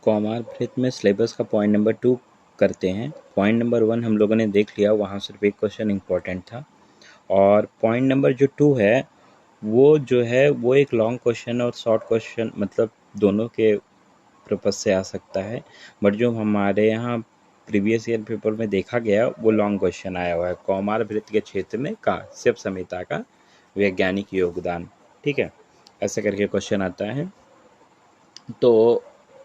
कौमारभृत में सिलेबस का point number 2 करते हैं। पॉइंट नंबर 1 हम लोगों ने देख लिया, वहाँ सिर्फ एक क्वेश्चन इम्पोर्टेंट था। और पॉइंट नंबर जो 2 है वो जो है वो एक लॉन्ग क्वेश्चन और शॉर्ट क्वेश्चन मतलब दोनों के पर्पज से आ सकता है। बट जो हमारे यहाँ प्रीवियस ईयर पेपर में देखा गया वो लॉन्ग क्वेश्चन आया हुआ है, कौमारभृत के क्षेत्र में काश्यप संहिता का वैज्ञानिक योगदान। ठीक है, ऐसे करके क्वेश्चन आता है, तो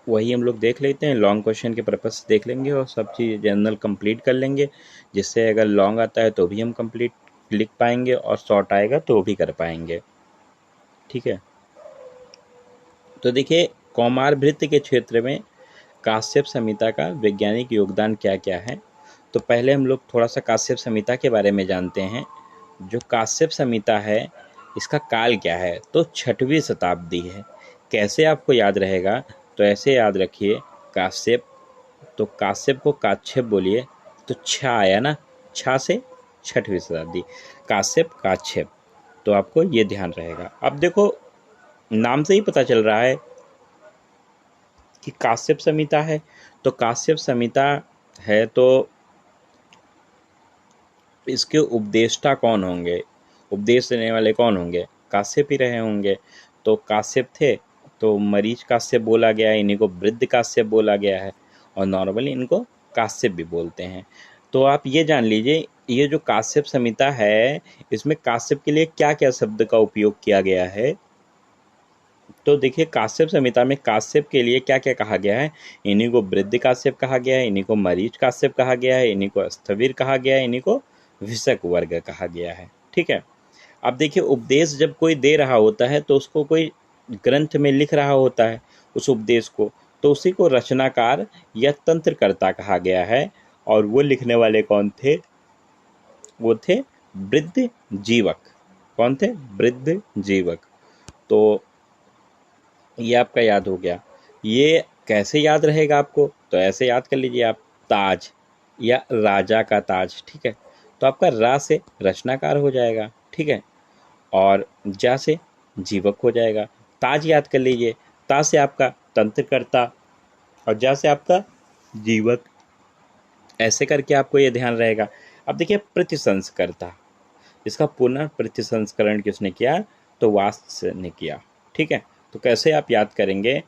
वही हम लोग देख लेते हैं। लॉन्ग क्वेश्चन के पर्पज से देख लेंगे और सब चीज़ जनरल कंप्लीट कर लेंगे, जिससे अगर लॉन्ग आता है तो भी हम कंप्लीट लिख पाएंगे और शॉर्ट आएगा तो भी कर पाएंगे। ठीक है, तो देखिए कौमारभृत के क्षेत्र में काश्यप संहिता का वैज्ञानिक योगदान क्या क्या है। तो पहले हम लोग थोड़ा सा काश्यप संहिता के बारे में जानते हैं। जो काश्यप संहिता है इसका काल क्या है, तो 6वीं शताब्दी है। कैसे आपको याद रहेगा, तो ऐसे याद रखिए काश्यप, तो काश्यप को काच्छप बोलिए, तो छा आया ना, छा से 6वीं शताब्दी, काश्यप काच्छप, तो आपको ये ध्यान रहेगा। अब देखो नाम से ही पता चल रहा है कि काश्यप संहिता है, तो काश्यप संहिता है तो इसके उपदेष्टा कौन होंगे, उपदेश देने वाले कौन होंगे, काश्यप ही रहे होंगे। तो काश्यप थे तो मरीच काश्यप बोला गया है, इन्हीं को वृद्ध काश्यप बोला गया है और नॉर्मली इनको काश्यप भी बोलते हैं। तो आप ये जान लीजिए ये जो काश्यप संहिता है इसमें काश्यप के लिए क्या क्या शब्द का उपयोग किया गया है। तो देखिए काश्यप संहिता में काश्यप के लिए क्या क्या कहा गया है, इन्हीं को वृद्ध काश्यप कहा गया है, इन्हीं को मरीच काश्यप कहा गया है, इन्हीं को स्थविर कहा गया है, इन्हीं को विशक वर्ग कहा गया है। ठीक है, अब देखिए उपदेश जब कोई दे रहा होता है तो उसको कोई ग्रंथ में लिख रहा होता है उस उपदेश को, तो उसी को रचनाकार या तंत्रकर्ता कहा गया है। और वो लिखने वाले कौन थे, वो थे वृद्ध जीवक। कौन थे, वृद्ध जीवक। तो ये आपका याद हो गया। ये कैसे याद रहेगा आपको, तो ऐसे याद कर लीजिए आप, ताज या राजा का ताज। ठीक है, तो आपका रा से रचनाकार हो जाएगा। ठीक है, और जा से जीवक हो जाएगा। ताज याद कर लीजिए, ता से आपका तंत्रकर्ता और जा से आपका जीवक। ऐसे करके आपको ये ध्यान रहेगा। अब देखिए प्रतिसंस्कर्ता, इसका पुनः प्रतिसंस्करण किसने किया, तो वात्स ने किया। ठीक है, तो कैसे आप याद करेंगे,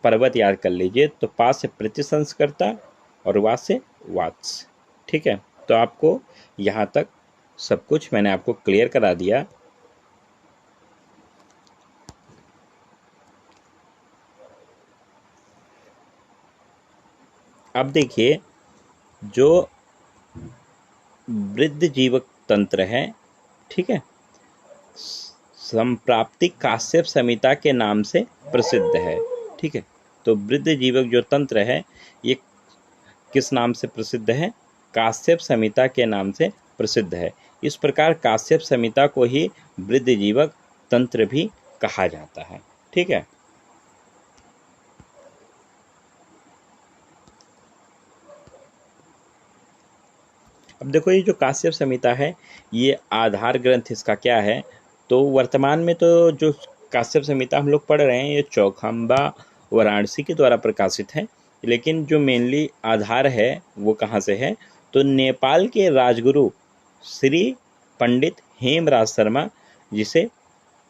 पर्वत याद कर लीजिए, तो पा से प्रतिसंस्कर्ता और वा से वात्स। ठीक है, तो आपको यहाँ तक सब कुछ मैंने आपको क्लियर करा दिया। अब देखिए जो वृद्ध जीवक तंत्र है, ठीक है, संप्राप्ति काश्यप संहिता के नाम से प्रसिद्ध है। ठीक है, तो वृद्ध जीवक जो तंत्र है ये किस नाम से प्रसिद्ध है, काश्यप संहिता के नाम से प्रसिद्ध है। इस प्रकार काश्यप संहिता को ही वृद्ध जीवक तंत्र भी कहा जाता है। ठीक है, अब देखो ये जो काश्यप संहिता है ये आधार ग्रंथ इसका क्या है, तो वर्तमान में तो जो काश्यप संहिता हम लोग पढ़ रहे हैं ये चौखंबा वाराणसी के द्वारा प्रकाशित है, लेकिन जो मेनली आधार है वो कहाँ से है, तो नेपाल के राजगुरु श्री पंडित हेमराज शर्मा, जिसे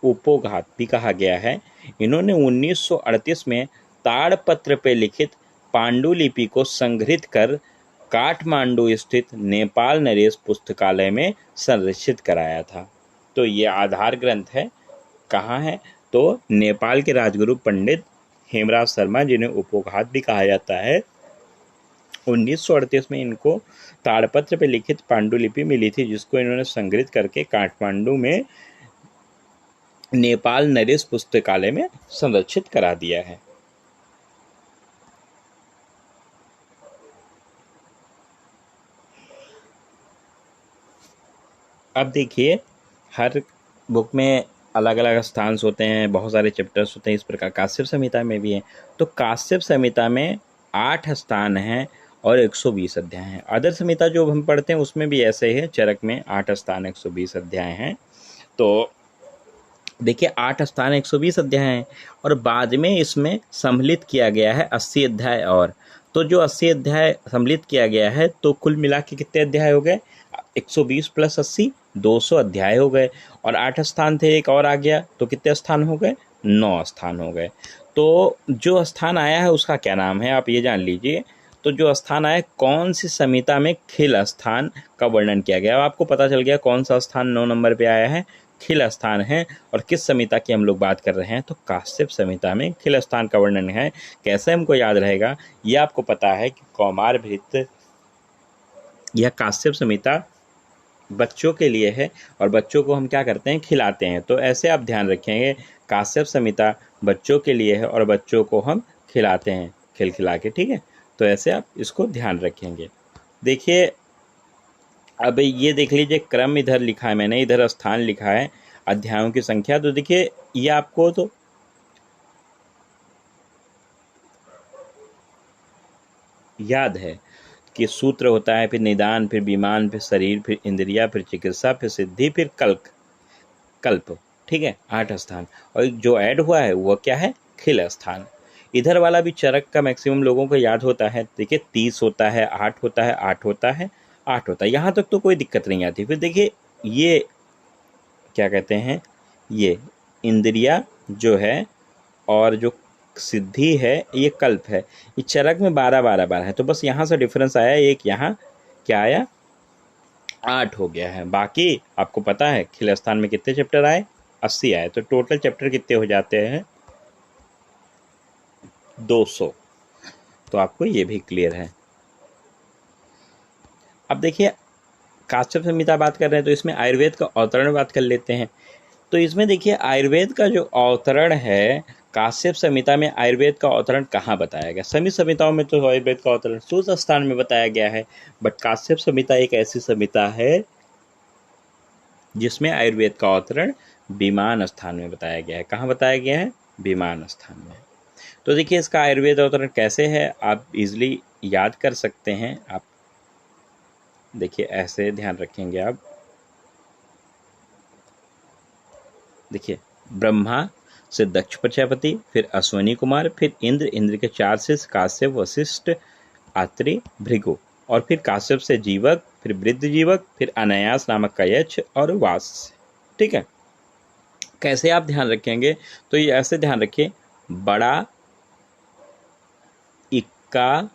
उपोघात भी कहा गया है, इन्होंने 1938 में ताड़पत्र पे लिखित पांडुलिपि को संग्रहित कर काठमांडू स्थित नेपाल नरेश पुस्तकालय में संरक्षित कराया था। तो ये आधार ग्रंथ है, कहाँ है, तो नेपाल के राजगुरु पंडित हेमराज शर्मा, जिन्हें उपोघात भी कहा जाता है, 1938 में इनको ताड़पत्र पे लिखित पांडुलिपि मिली थी, जिसको इन्होंने संग्रहित करके काठमांडू में नेपाल नरेश पुस्तकालय में संरक्षित करा दिया है। अब देखिए हर बुक में अलग अलग स्थान होते हैं, बहुत सारे चैप्टर्स होते हैं, इस प्रकार काश्यप संहिता में भी है। तो काश्यप संहिता में 8 स्थान हैं और 120 अध्याय हैं। अदर संहिता जो हम पढ़ते हैं उसमें भी ऐसे ही है, चरक में 8 स्थान 120 अध्याय हैं। तो देखिए 8 स्थान 120 अध्याय हैं और बाद में इसमें सम्मिलित किया गया है 80 अध्याय और। तो जो 80 अध्याय सम्मिलित किया गया है तो कुल मिला के कितने अध्याय हो गए? 120 प्लस 80 200 अध्याय हो गए। और 8 स्थान थे, एक और आ गया तो कितने स्थान हो गए? 9 स्थान हो गए। तो जो स्थान आया है उसका क्या नाम है आप ये जान लीजिए। तो जो स्थान आया कौन सी संहिता में खिल स्थान का वर्णन किया गया, अब आपको पता चल गया कौन सा स्थान 9 नंबर पे आया है, खिल स्थान है। और किस संहिता की हम लोग बात कर रहे हैं? तो काश्यप संहिता में खिल स्थान का वर्णन है। कैसे हमको याद रहेगा? ये आपको पता है कि कौमारभृत्य यह काश्यप संहिता बच्चों के लिए है और बच्चों को हम क्या करते हैं? खिलाते हैं। तो ऐसे आप ध्यान रखेंगे, काश्यप संहिता बच्चों के लिए है और बच्चों को हम खिलाते हैं खिला के, ठीक है। तो ऐसे आप इसको ध्यान रखेंगे। देखिए अब ये देख लीजिए, क्रम इधर लिखा है मैंने, इधर स्थान लिखा है अध्यायों की संख्या। तो देखिए ये आपको तो याद है कि सूत्र होता है, फिर निदान, फिर विमान, फिर शरीर, फिर इंद्रिया, फिर चिकित्सा, फिर सिद्धि, फिर कल्प, ठीक है। 8 स्थान। और जो ऐड हुआ है वो क्या है? खिल स्थान। इधर वाला भी चरक का मैक्सिमम लोगों को याद होता है। देखिए 30 होता है, 8 होता है, 8 होता है, 8 होता है, यहाँ तक तो कोई दिक्कत नहीं आती। फिर देखिए ये क्या कहते हैं, ये इंद्रिया जो है और जो सिद्धि है ये कल्प है। ये चरक में 12 12 12 है। तो बस यहाँ से डिफरेंस आया, एक यहाँ क्या आया? 8 हो गया है। बाकी आपको पता है खिल स्थान में कितने चैप्टर आए? 80 आए। तो टोटल चैप्टर कितने हो जाते हैं? 200। तो आपको ये भी क्लियर है। अब देखिए काश्यप संहिता बात कर रहे हैं तो इसमें आयुर्वेद का अवतरण बात कर लेते हैं। तो इसमें देखिए आयुर्वेद का जो अवतरण है, काश्यप संहिता में आयुर्वेद का अवतरण कहाँ बताया गया? सभी संहिताओं में तो आयुर्वेद का अवतरण सूत्र स्थान में बताया गया है, बट काश्यप संहिता एक ऐसी संहिता है जिसमें आयुर्वेद का अवतरण विमान स्थान में बताया गया है। कहाँ बताया गया है? विमान स्थान में। तो देखिए इसका आयुर्वेद अवतरण कैसे है आप इजिली याद कर सकते हैं। आप देखिए ऐसे ध्यान रखेंगे आप। देखिए ब्रह्मा से दक्ष प्रजापति, फिर अश्वनी कुमार, फिर इंद्र, इंद्र के 4 शिष्य काश्यप, वशिष्ठ, आत्रि, भृगु, और फिर काश्यप से जीवक, फिर वृद्ध जीवक, फिर अनायास नामक का यक्ष और वास, ठीक है। कैसे आप ध्यान रखेंगे? तो ये ऐसे ध्यान रखिए, बड़ा इक्का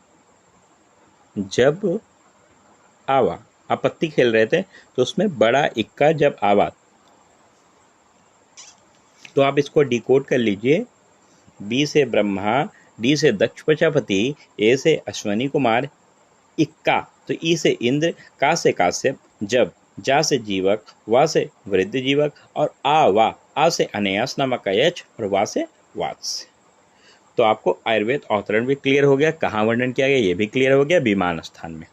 जब आवा, आपत्ति खेल रहे थे तो उसमें बड़ा इक्का जब आवा, तो आप इसको डिकोड कर लीजिए। बी से ब्रह्मा, डी से दक्ष प्रजापति, ए से अश्वनी कुमार, इक्का तो ई से इंद्र, का से काश्यप, जब जा से जीवक, वा से वृद्ध जीवक, और आ से अनायास नामक का यक्ष, और वा से वात्स्य। तो आपको आयुर्वेद अवतरण भी क्लियर हो गया, कहाँ वर्णन किया गया ये भी क्लियर हो गया, विमान स्थान में।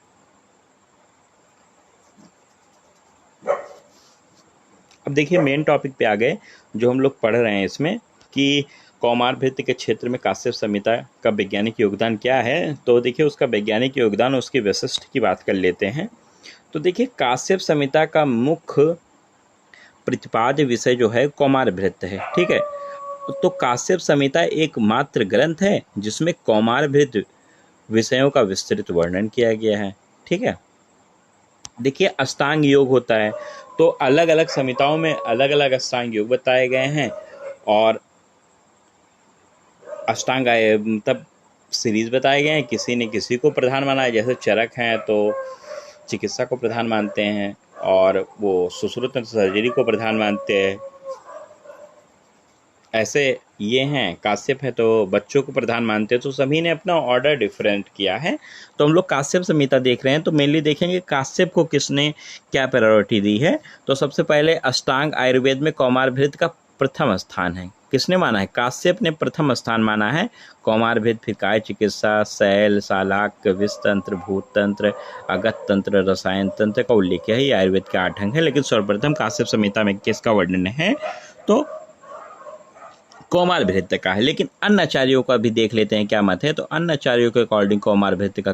अब देखिए मेन टॉपिक पे आ गए जो हम लोग पढ़ रहे हैं इसमें कि कौमारभृत्य के क्षेत्र में काश्यप संहिता का वैज्ञानिक योगदान क्या है। तो देखिए उसका वैज्ञानिक योगदान, उसके वैशिष्ट की बात कर लेते हैं। तो देखिए काश्यप संहिता का मुख्य प्रतिपाद्य विषय जो है कौमारभृत्य है, ठीक है। तो काश्यप संहिता एक मात्र ग्रंथ है जिसमें कौमारभृत्य विषयों का विस्तृत वर्णन किया गया है, ठीक है। देखिए अष्टांग योग होता है, तो अलग अलग संहिताओं में अलग अलग अष्टांग योग बताए गए हैं, और अष्टांग मतलब सीरीज बताए गए हैं, किसी ने किसी को प्रधान माना है। जैसे चरक हैं तो चिकित्सा को प्रधान मानते हैं, और वो सुश्रुत सर्जरी को प्रधान मानते हैं। ऐसे ये हैं, काश्यप है तो बच्चों को प्रधान मानते हैं। तो सभी ने अपना ऑर्डर डिफरेंट किया है। तो हम लोग काश्यप संहिता देख रहे हैं, तो मेनली देखेंगे काश्यप को किसने क्या प्रायोरिटी दी है। तो सबसे पहले अष्टांग आयुर्वेद में कौमारभृत्य का प्रथम स्थान है। किसने माना है? काश्यप ने प्रथम स्थान माना है। कौमारभृत्य, फिर काय चिकित्सा, शैल, शालाक्य, विषतंत्र, भूततंत्र, अगत तंत्र, रसायन तंत्र का उल्लेख है। ये आयुर्वेद के 8 अंग है, लेकिन सर्वप्रथम काश्यप संहिता में किसका वर्णन है? तो कौमारभृत्य का है। लेकिन अन्य आचार्यों का भी देख लेते हैं क्या मत है। तो अन्य आचार्यों के अकॉर्डिंग कौमारभृत्य का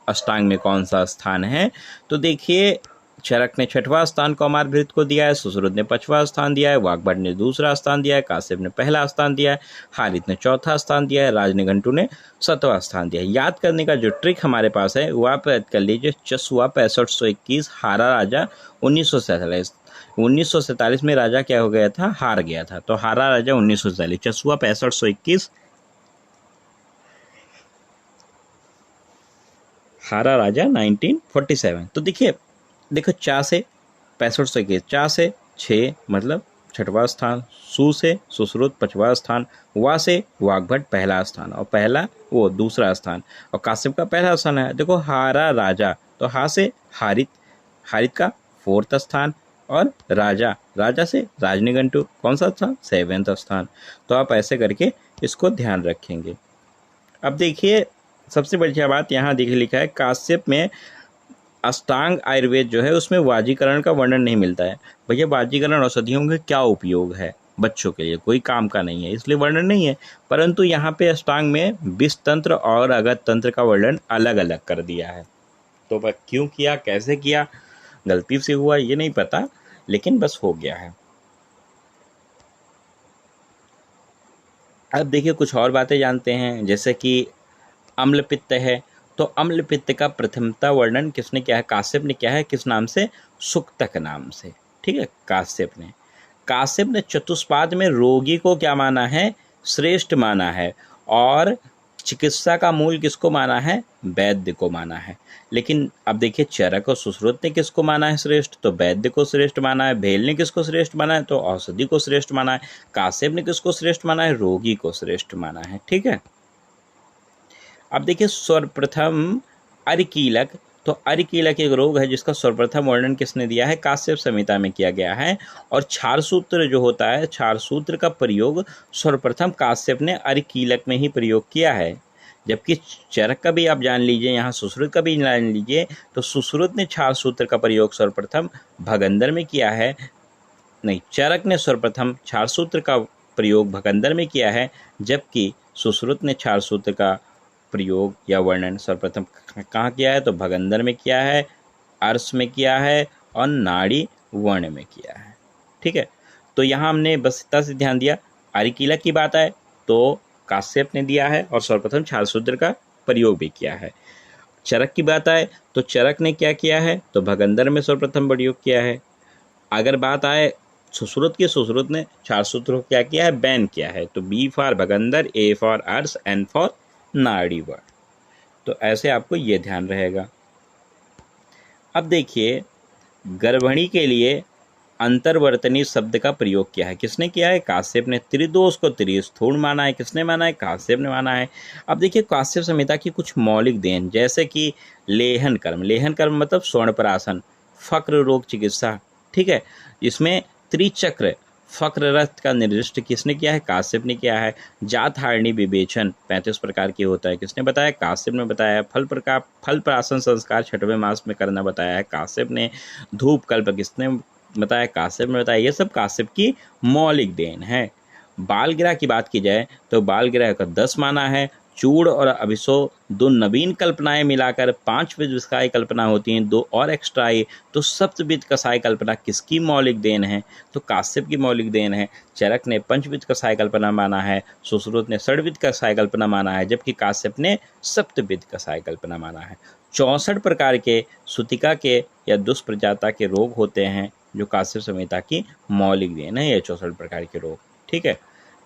अष्टांग में कौन सा स्थान है? तो देखिए चरक ने 6वां स्थान कौमारभृत को दिया है, सुश्रुत ने 5वां स्थान दिया है, वाग्भट ने 2रा स्थान दिया है, काश्यप ने 1ला स्थान दिया है, हारित ने 4था स्थान दिया है, राजनिघंटु ने 7वां स्थान दिया है। याद करने का जो ट्रिक हमारे पास है वो आप याद कर लीजिए। चसुआ 6521, हारा राजा 1947। 1947 में राजा क्या हो गया था, हार गया था, तो हारा राजा 1947, चसुआ 6521, हारा राजा 1947। तो देखिए देखो, चा से 6521, चा से 6 मतलब 6वां स्थान, सु से सुश्रुत 5वां स्थान, वा से वाग्भट 1ला स्थान, और पहला वो 2रा स्थान, और काश्यप का 1ला स्थान है। देखो हारा राजा, तो हा से हारित, हारित का 4th स्थान, और राजा, राजा से राजनिघंटु कौन सा स्थान, 7th स्थान। तो आप ऐसे करके इसको ध्यान रखेंगे। अब देखिए सबसे बढ़िया बात यहाँ लिखा है, काश्यप में अष्टांग आयुर्वेद जो है उसमें वाजीकरण का वर्णन नहीं मिलता है। भैया वाजीकरण औषधियों का क्या उपयोग है, बच्चों के लिए कोई काम का नहीं है, इसलिए वर्णन नहीं है। परंतु यहाँ पे अष्टांग में विष तंत्र और अगत तंत्र का वर्णन अलग अलग कर दिया है। तो वह क्यों किया, कैसे किया, गलती से हुआ ये नहीं पता, लेकिन बस हो गया है। अब देखिए कुछ और बातें जानते हैं, जैसे कि अम्ल पित्त है, तो अम्ल पित्त का प्रथमता वर्णन किसने किया है, काश्यप ने किया है। किस नाम से, सुक्तक नाम से, ठीक है, काश्यप ने चतुष्पाद में रोगी को क्या माना है, श्रेष्ठ माना है, और चिकित्सा का मूल किसको माना है, वैद्य को माना है। लेकिन अब देखिए चरक और सुश्रुत ने किसको माना है श्रेष्ठ, तो वैद्य को श्रेष्ठ माना है। भेल ने किसको श्रेष्ठ माना है, तो औषधि को श्रेष्ठ माना है। काश्यप ने किसको श्रेष्ठ माना है, रोगी को श्रेष्ठ माना है, ठीक है। अब देखिए सर्वप्रथम अरिकीलक, तो अरिकीलक एक रोग है जिसका सर्वप्रथम वर्णन किसने दिया है, काश्यप संहिता में किया गया है। और क्षार सूत्र जो होता है, क्षार सूत्र का प्रयोग सर्वप्रथम काश्यप ने अरिकीलक में ही प्रयोग किया है। जबकि चरक का भी आप जान लीजिए, यहाँ सुश्रुत का भी जान लीजिए, तो सुश्रुत ने क्षार सूत्र का प्रयोग सर्वप्रथम भगंदर में किया है, नहीं, चरक ने सर्वप्रथम क्षार सूत्र का प्रयोग भगंदर में किया है, जबकि सुश्रुत ने क्षार सूत्र का प्रयोग या वर्णन सर्वप्रथम कहाँ किया है, तो भगंदर में किया है, अर्श में किया है, और नाड़ी वर्ण में किया है, ठीक है। तो यहाँ हमने बस इतना से ध्यान दिया। अरिकीलक की बात आए तो काश्यप ने दिया है और सर्वप्रथम क्षार सूत्र का प्रयोग भी किया है। चरक की बात आए तो चरक ने क्या किया है, तो भगंदर में सर्वप्रथम प्रयोग किया है। अगर बात आए सुश्रुत की, सुश्रुत ने क्षार सूत्र को क्या किया है, बैन किया है। तो बी फॉर भगंदर, ए फॉर अर्श, एन फॉर नाड़ी वर्ण। तो ऐसे आपको ये ध्यान रहेगा। अब देखिए गर्भणी के लिए अंतर्वर्तनी शब्द का प्रयोग किया है, किसने किया है, काश्यप ने। त्रिदोष को त्रिस्थूण माना है, किसने माना है, काश्यप ने माना है। अब देखिए काश्यप संहिता की कुछ मौलिक देन, जैसे कि लेहन कर्म, लेहन कर्म मतलब स्वर्णप्राशन, फक्र रोग चिकित्सा, ठीक है। इसमें त्रिचक्र फक्र रथ का निर्दिष्ट किसने किया है, काश्यप ने किया है। जात हारणी विवेचन 35 प्रकार की होता है, किसने बताया, काश्यप ने बताया। फल प्राशन संस्कार 6वें मास में करना बताया है, काश्यप ने। धूप कल्प किसने बताया, काश्यप ने बताया। ये सब काश्यप की मौलिक देन है। बालगिरह की बात की जाए तो बालगिरह का 10 माना है। चूड़ और अभिसो 2 नवीन कल्पनाएं मिलाकर 5 विध कसाई कल्पना होती हैं, 2 और एक्स्ट्रा आई, तो सप्तविध कसाई कल्पना किसकी मौलिक देन है, तो काश्यप की मौलिक देन है। चरक ने 5 विध कसाई कल्पना माना है, सुश्रुत ने 6 विध कसाई कल्पना माना है, जबकि काश्यप ने सप्तविध कसाई कल्पना माना है। 64 प्रकार के सुतिका के या दुष्प्रजाता के रोग होते हैं, जो काश्यप संहिता की मौलिक देन है, ये 64 प्रकार के रोग, ठीक है।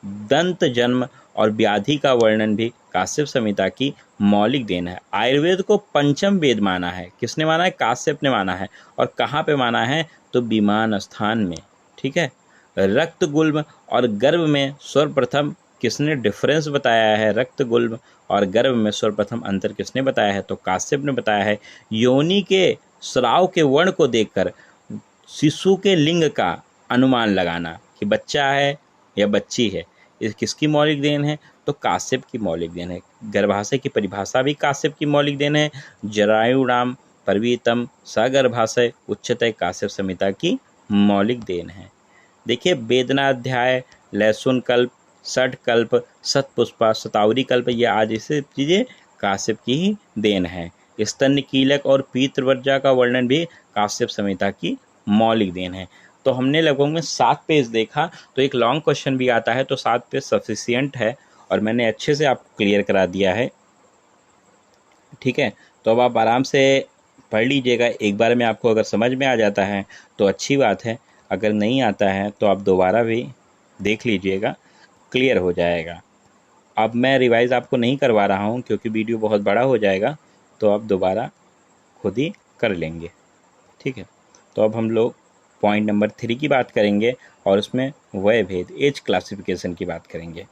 दंत जन्म और व्याधि का वर्णन भी काश्यप संहिता की मौलिक देन है। आयुर्वेद को पंचम वेद माना है, किसने माना है, काश्यप ने माना है। और कहाँ पे माना है, तो विमान स्थान में, ठीक है। रक्त गुल्म और गर्भ में सर्वप्रथम किसने डिफरेंस बताया है, रक्त गुल्म और गर्भ में सर्वप्रथम अंतर किसने बताया है, तो काश्यप ने बताया है। योनि के स्राव के वर्ण को देखकर शिशु के लिंग का अनुमान लगाना कि बच्चा है या बच्ची है, इस किसकी मौलिक देन है, तो काश्यप की मौलिक देन है। गर्भाशय की परिभाषा भी काश्यप की मौलिक देन है। जरायुणाम परवीतम सगर्भाशय उच्चतय काश्यप संहिता की मौलिक देन है। देखिए वेदनाध्याय, लहसुन कल्प, षट कल्प, सतपुष्पा, शतावरी कल्प, ये आज ऐसे चीज़ें काश्यप की ही देन है। स्तन कीलक और पीतवर्जा का वर्णन भी काश्यप संहिता की मौलिक देन है। तो हमने लगभग में 7 पेज देखा, तो एक लॉन्ग क्वेश्चन भी आता है, तो 7 पेज सफिशियंट है और मैंने अच्छे से आपको क्लियर करा दिया है। ठीक है, तो अब आप आराम से पढ़ लीजिएगा। एक बार में आपको अगर समझ में आ जाता है तो अच्छी बात है, अगर नहीं आता है तो आप दोबारा भी देख लीजिएगा, क्लियर हो जाएगा। अब मैं रिवाइज़ आपको नहीं करवा रहा हूँ क्योंकि वीडियो बहुत बड़ा हो जाएगा, तो आप दोबारा खुद ही कर लेंगे। ठीक है, तो अब हम लोग पॉइंट नंबर 3 की बात करेंगे और उसमें वय भेद, एज क्लासिफिकेशन की बात करेंगे।